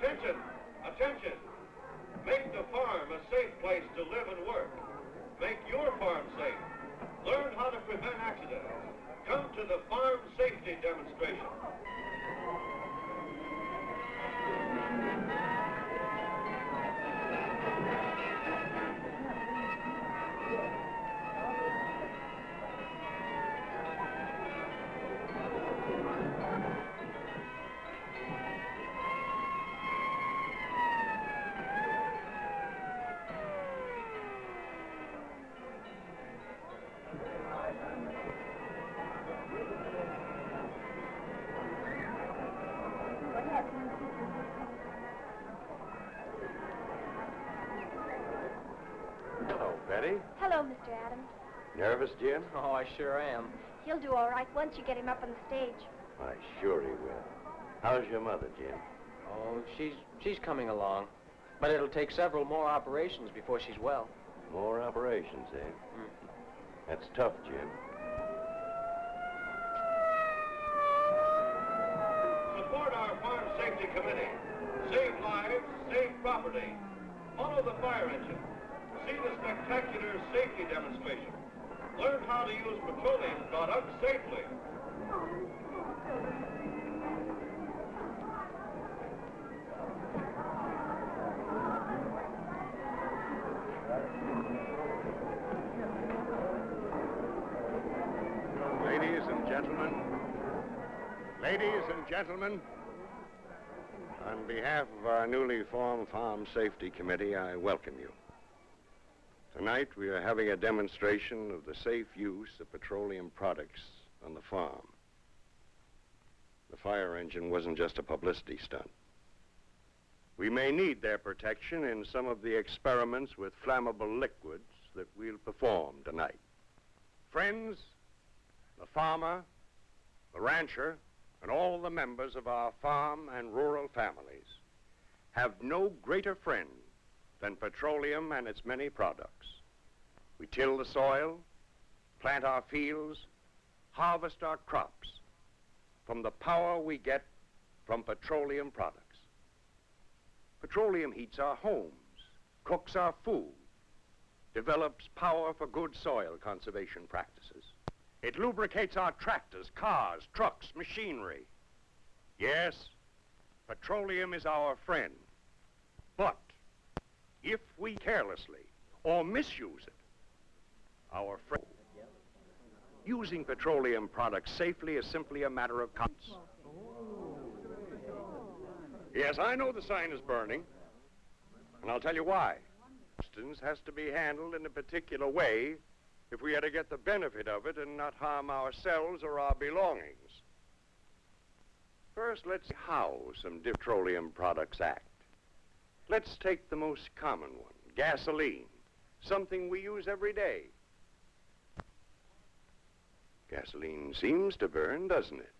Attention! Attention! Make the farm a safe place to live and work. Make your farm safe. Learn how to prevent accidents. Come to the farm safety demonstration. Hello, Betty. Hello, Mr. Adams. Nervous, Jim? Oh, I sure am. He'll do all right once you get him up on the stage. Why, sure he will. How's your mother, Jim? Oh, she's coming along. But it'll take several more operations before she's well. More operations, eh? Mm. That's tough, Jim. Support our Farm Safety Committee. Save lives, save property. Follow the fire engine. See the spectacular safety demonstration. Learn how to use petroleum products safely. Ladies and gentlemen, on behalf of our newly formed Farm Safety Committee, I welcome you. Tonight, we are having a demonstration of the safe use of petroleum products on the farm. The fire engine wasn't just a publicity stunt. We may need their protection in some of the experiments with flammable liquids that we'll perform tonight. Friends, the farmer, the rancher, and all the members of our farm and rural families have no greater friend than petroleum and its many products. We till the soil, plant our fields, harvest our crops from the power we get from petroleum products. Petroleum heats our homes, cooks our food, develops power for good soil conservation practices. It lubricates our tractors, cars, trucks, machinery. Yes, petroleum is our friend. But if we carelessly or misuse it, our friend. Using petroleum products safely is simply a matter of conscience. Yes, I know the sign is burning, and I'll tell you why. Substance has to be handled in a particular way if we are to get the benefit of it and not harm ourselves or our belongings. First, let's see how some petroleum products act. Let's take the most common one, gasoline, something we use every day. Gasoline seems to burn, doesn't it?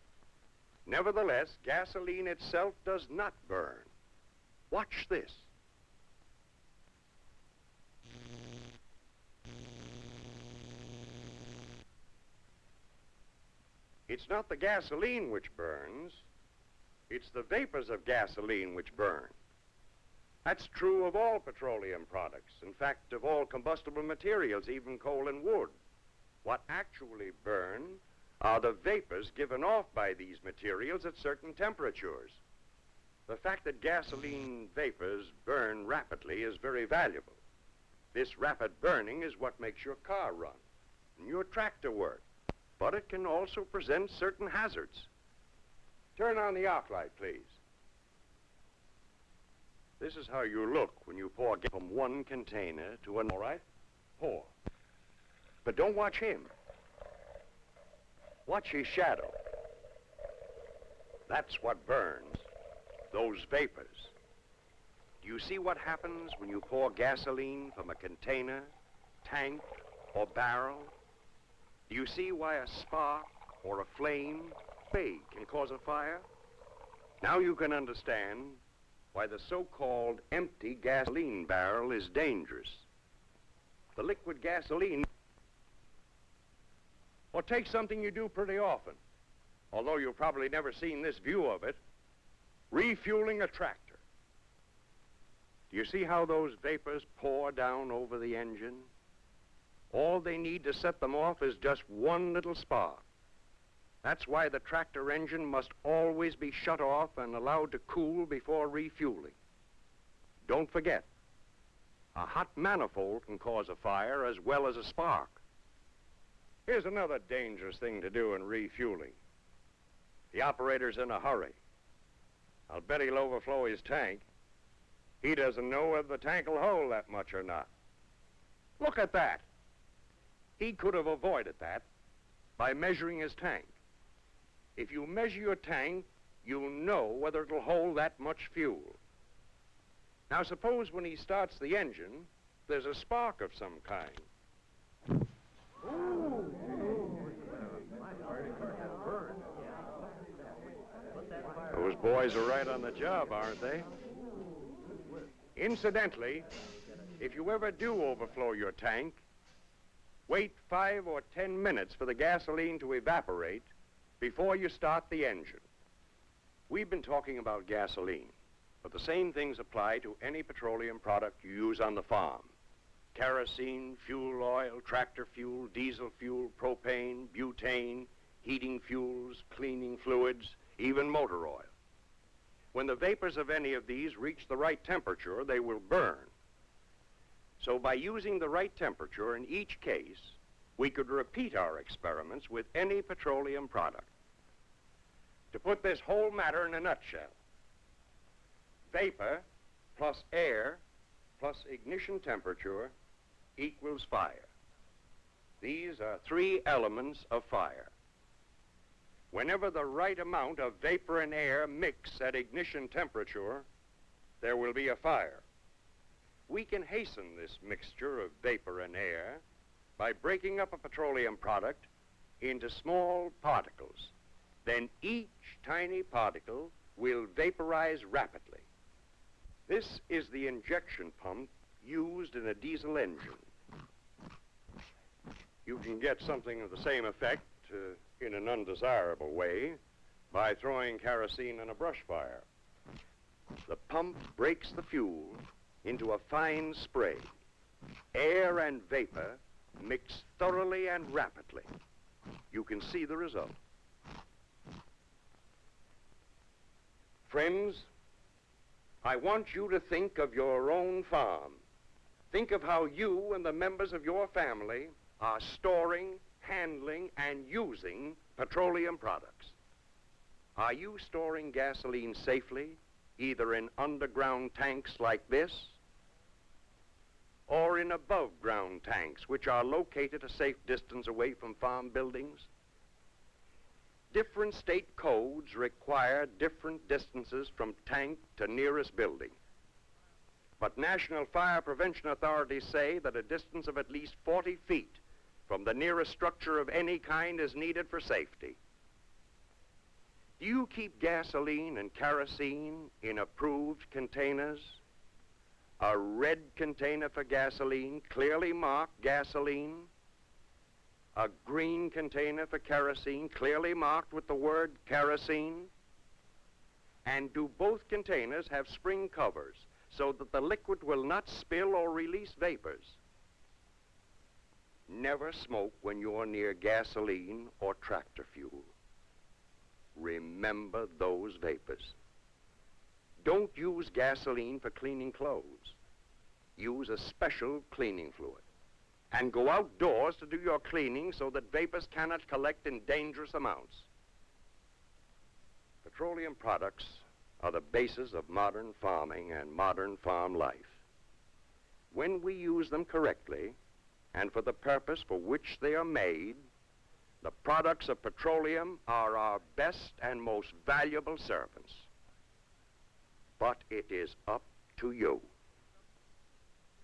Nevertheless, gasoline itself does not burn. Watch this. It's not the gasoline which burns, it's the vapors of gasoline which burn. That's true of all petroleum products. In fact, of all combustible materials, even coal and wood. What actually burn are the vapors given off by these materials at certain temperatures. The fact that gasoline vapors burn rapidly is very valuable. This rapid burning is what makes your car run and your tractor work, but it can also present certain hazards. Turn on the arc light, please. This is how you look when you pour gas from one container to another. All right? Pour. But don't watch him. Watch his shadow. That's what burns, those vapors. Do you see what happens when you pour gasoline from a container, tank, or barrel? Do you see why a spark or a flame can cause a fire? Now you can understand why the so-called empty gasoline barrel is dangerous. The liquid gasoline, or take something you do pretty often, although you've probably never seen this view of it, refueling a tractor. Do you see how those vapors pour down over the engine? All they need to set them off is just one little spark. That's why the tractor engine must always be shut off and allowed to cool before refueling. Don't forget, a hot manifold can cause a fire as well as a spark. Here's another dangerous thing to do in refueling. The operator's in a hurry. I'll bet he'll overflow his tank. He doesn't know whether the tank will hold that much or not. Look at that. He could have avoided that by measuring his tank. If you measure your tank, you'll know whether it'll hold that much fuel. Now suppose when he starts the engine, there's a spark of some kind. Those boys are right on the job, aren't they? Incidentally, if you ever do overflow your tank, wait 5 or 10 minutes for the gasoline to evaporate before you start the engine. We've been talking about gasoline, but the same things apply to any petroleum product you use on the farm. Kerosene, fuel oil, tractor fuel, diesel fuel, propane, butane, heating fuels, cleaning fluids, even motor oil. When the vapors of any of these reach the right temperature, they will burn. So by using the right temperature in each case, we could repeat our experiments with any petroleum product. To put this whole matter in a nutshell, vapor plus air plus ignition temperature equals fire. These are 3 elements of fire. Whenever the right amount of vapor and air mix at ignition temperature, there will be a fire. We can hasten this mixture of vapor and air by breaking up a petroleum product into small particles. Then each tiny particle will vaporize rapidly. This is the injection pump used in a diesel engine. You can get something of the same effect in an undesirable way by throwing kerosene in a brush fire. The pump breaks the fuel into a fine spray. Air and vapor mix thoroughly and rapidly. You can see the result. Friends, I want you to think of your own farm. Think of how you and the members of your family are storing, handling, and using petroleum products. Are you storing gasoline safely, either in underground tanks like this, or in above-ground tanks, which are located a safe distance away from farm buildings? Different state codes require different distances from tank to nearest building. But National Fire Prevention Authorities say that a distance of at least 40 feet from the nearest structure of any kind is needed for safety. Do you keep gasoline and kerosene in approved containers? A red container for gasoline, clearly marked gasoline. A green container for kerosene, clearly marked with the word kerosene. And do both containers have spring covers so that the liquid will not spill or release vapors? Never smoke when you're near gasoline or tractor fuel. Remember those vapors. Don't use gasoline for cleaning clothes. Use a special cleaning fluid. And go outdoors to do your cleaning so that vapors cannot collect in dangerous amounts. Petroleum products are the basis of modern farming and modern farm life. When we use them correctly, and for the purpose for which they are made, the products of petroleum are our best and most valuable servants. But it is up to you.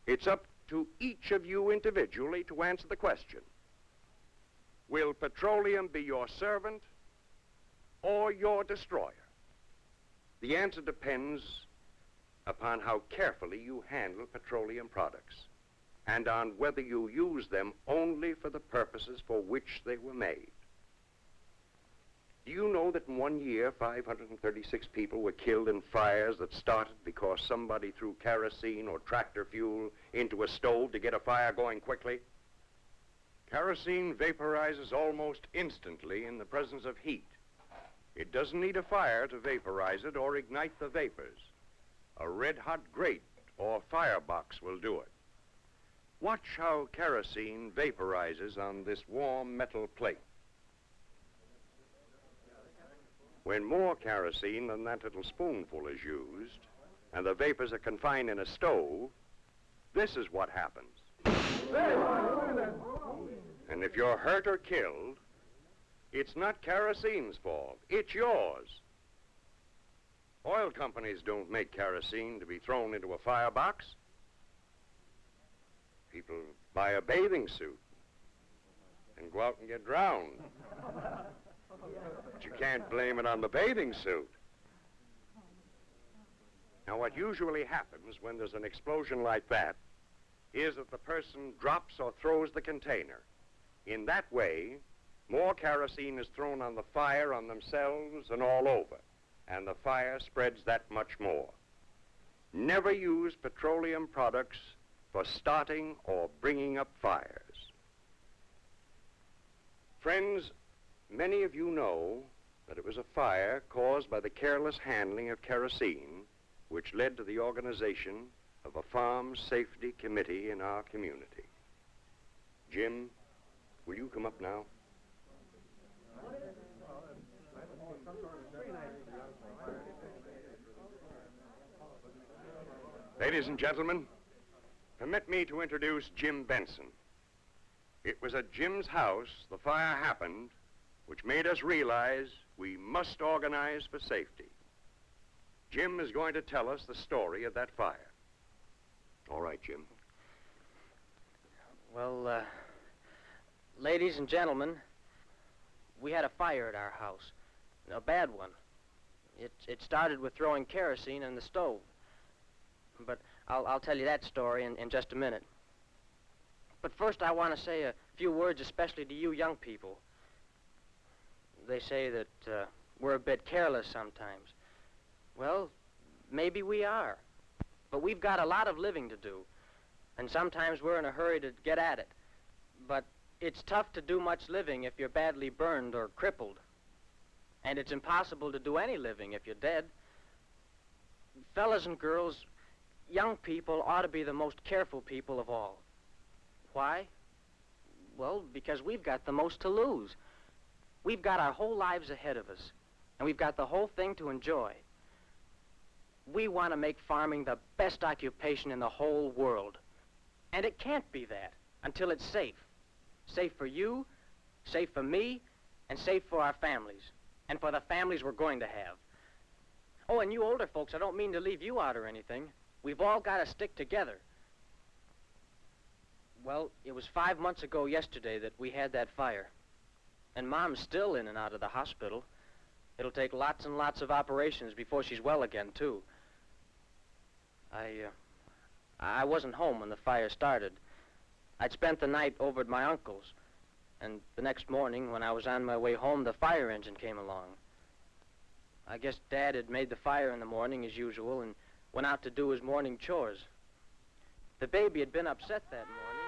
It's up to each of you individually to answer the question. Will petroleum be your servant or your destroyer? The answer depends upon how carefully you handle petroleum products and on whether you use them only for the purposes for which they were made. Do you know that in 1 year, 536 people were killed in fires that started because somebody threw kerosene or tractor fuel into a stove to get a fire going quickly? Kerosene vaporizes almost instantly in the presence of heat. It doesn't need a fire to vaporize it or ignite the vapors. A red-hot grate or firebox will do it. Watch how kerosene vaporizes on this warm metal plate. When more kerosene than that little spoonful is used, and the vapors are confined in a stove, this is what happens. And if you're hurt or killed, it's not kerosene's fault, it's yours. Oil companies don't make kerosene to be thrown into a firebox. People buy a bathing suit and go out and get drowned. But you can't blame it on the bathing suit. Now, what usually happens when there's an explosion like that is that the person drops or throws the container. In that way, more kerosene is thrown on the fire, on themselves, and all over, and the fire spreads that much more. Never use petroleum products for starting or bringing up fires. Friends, many of you know that it was a fire caused by the careless handling of kerosene which led to the organization of a farm safety committee in our community. Jim, will you come up now? Ladies and gentlemen, permit me to introduce Jim Benson. It was at Jim's house the fire happened, which made us realize we must organize for safety. Jim is going to tell us the story of that fire. All right, Jim. Well, ladies and gentlemen, we had a fire at our house, a bad one. It started with throwing kerosene in the stove. But I'll tell you that story in just a minute. But first I want to say a few words especially to you young people. They say that we're a bit careless sometimes. Well, maybe we are. But we've got a lot of living to do. And sometimes we're in a hurry to get at it. But it's tough to do much living if you're badly burned or crippled. And it's impossible to do any living if you're dead. Fellas and girls, young people ought to be the most careful people of all. Why? Well, because we've got the most to lose. We've got our whole lives ahead of us, and we've got the whole thing to enjoy. We want to make farming the best occupation in the whole world. And it can't be that until it's safe. Safe for you, safe for me, and safe for our families, and for the families we're going to have. Oh, and you older folks, I don't mean to leave you out or anything. We've all got to stick together. Well, it was 5 months ago yesterday that we had that fire. And Mom's still in and out of the hospital. It'll take lots and lots of operations before she's well again, too. I wasn't home when the fire started. I'd spent the night over at my uncle's. And the next morning, when I was on my way home, the fire engine came along. I guess Dad had made the fire in the morning as usual and went out to do his morning chores. The baby had been upset that morning.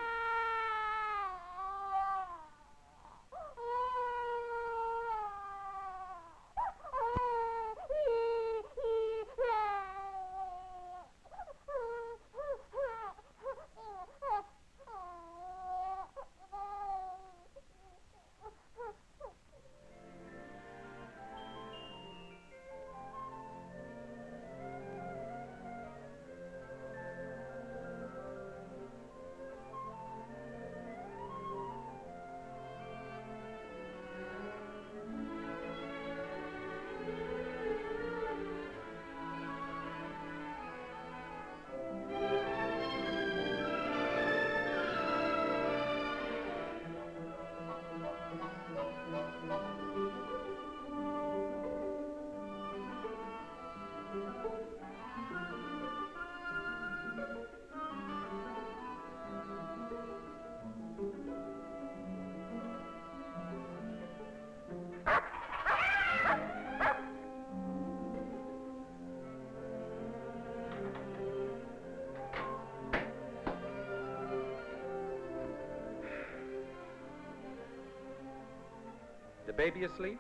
baby asleep?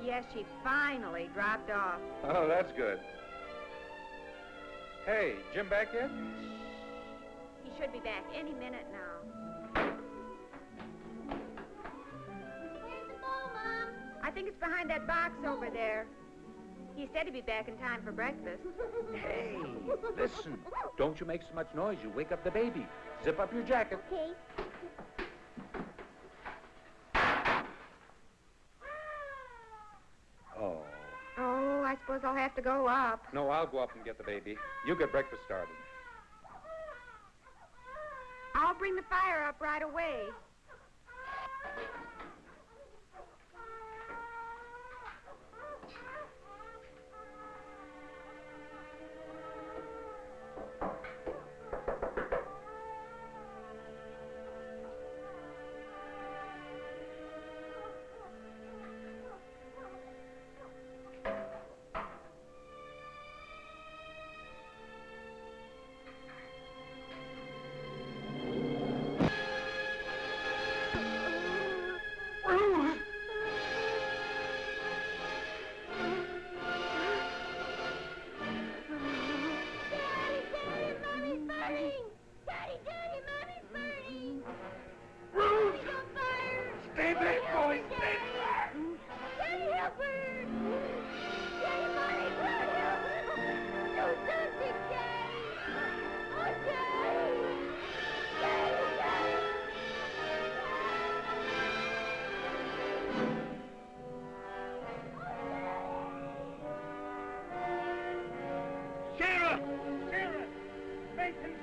Yes, she finally dropped off. Oh, that's good. Hey, Jim back yet? He should be back any minute now. Where's the ball, Mom? I think it's behind that box over there. He said he'd be back in time for breakfast. Hey, listen. Don't you make so much noise. You wake up the baby. Zip up your jacket. Okay. Oh. Oh, I suppose I'll have to go up. No, I'll go up and get the baby. You get breakfast started. I'll bring the fire up right away.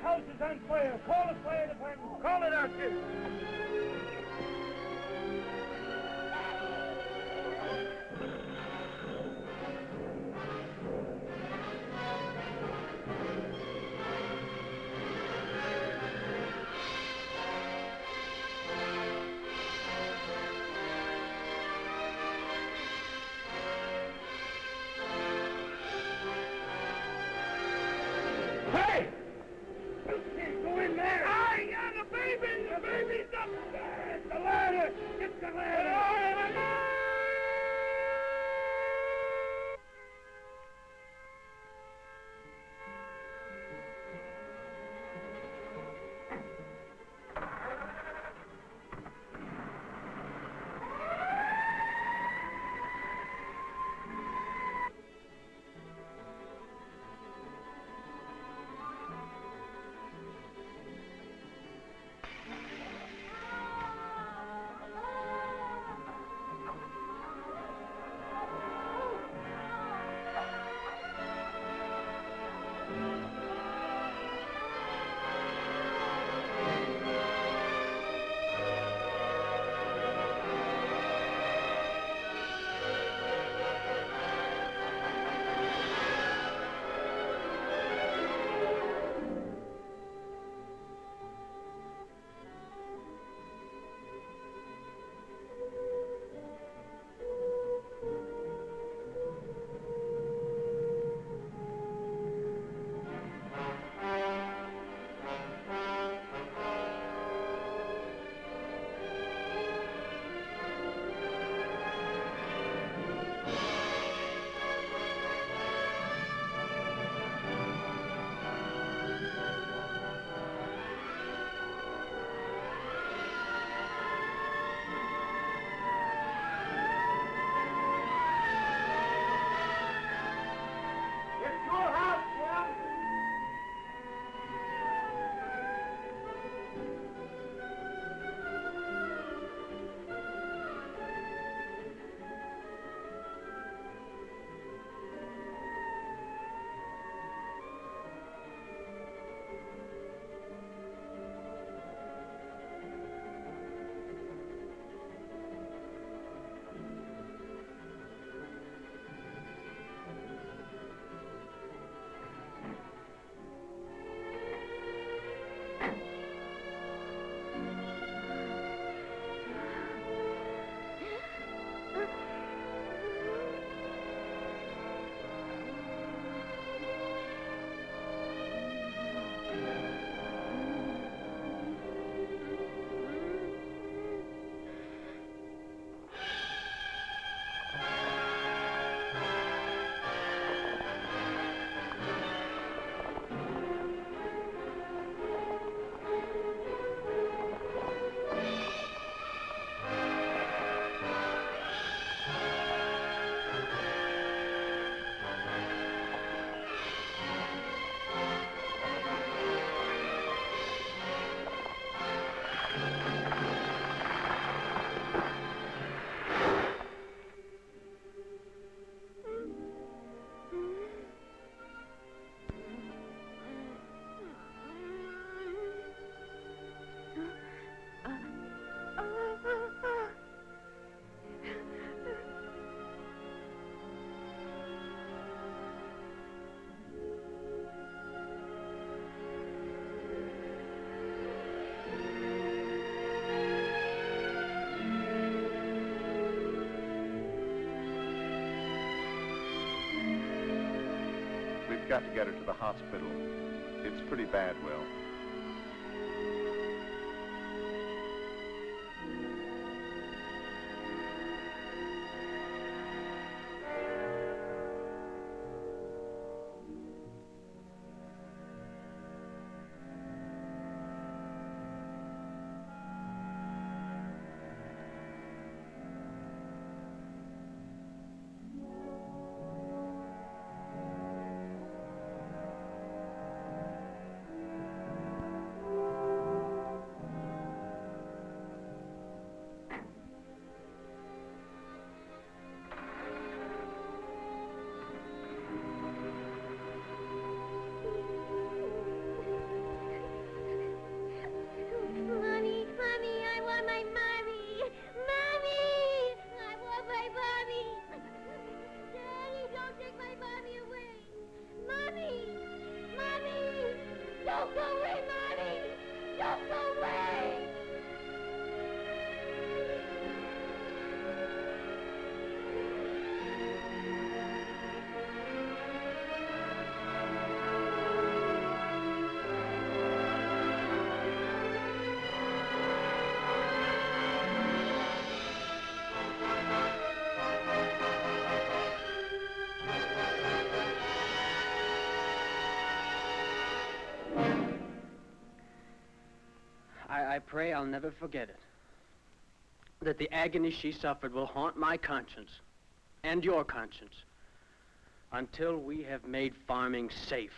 House is on fire. Call the fire department. Call it out here. Hey! You can't go in there. I got a baby. The baby's up there. got to get her to the hospital. It's pretty bad, Will. Mommy, Mommy, I want my Mommy! Mommy! I want my Mommy! Daddy, don't take my Mommy away! Mommy! Mommy! Don't go away, Mommy! Don't go away! I pray I'll never forget it. That the agony she suffered will haunt my conscience and your conscience until we have made farming safe.